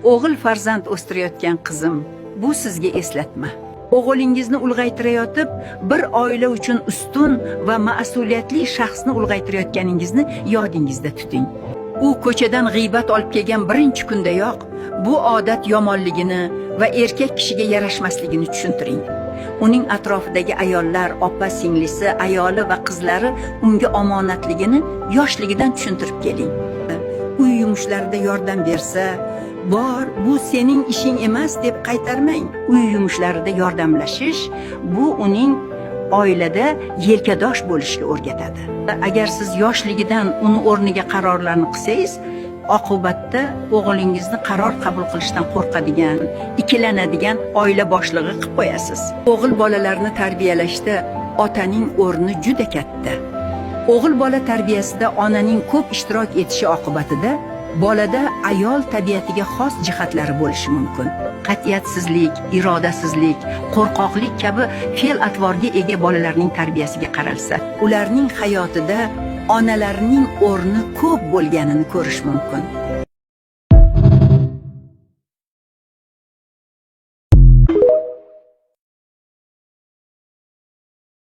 O'g'il farzand o'stirayotgan qizim, bu sizga eslatma. O'g'lingizni ulg'aytirayotib, bir oila uchun ustun va mas'uliyatli shaxsni ulg'aytirayotganingizni yodingizda tuting. U ko'chadan g'iybat olib kelgan birinchi kundayoq bu odat yomonligini va erkak kishiga yarashmasligini tushuntiring. Uning atrofidagi ayollar, opa-singlisi, ayoli va qizlari unga omonatligini yoshligidan tushuntirib keling. Uy yumushlarida yordam bersa, bor, bu sening ishing emas deb qaytarmang. Uy yumushlarida yordamlashish bu uning oilada yelkadosh bo'lishni o'rgatadi. Agar siz yoshligidan uni o'rniga qarorlarni qilsangiz, oqibatda o'g'lingizni qaror qabul qilishdan qo'rqadigan, ikkilanadigan oila boshlig'i qilib qo'yasiz. O'g'il bolalarni tarbiyalashda otaning o'rni juda katta. O'g'il bola tarbiyasida onaning ko'p ishtirok etishi oqibatida bolada ayol tabiatiga xos jihatlari bo'lishi mumkin. Qat'iyatsizlik, irodasizlik, qo'rqoqlik kabi fe'l-atvorga ega bolalarning tarbiyasiga qaralsa, ularning hayotida onalarining o'rni ko'p bo'lganini ko'rish mumkin.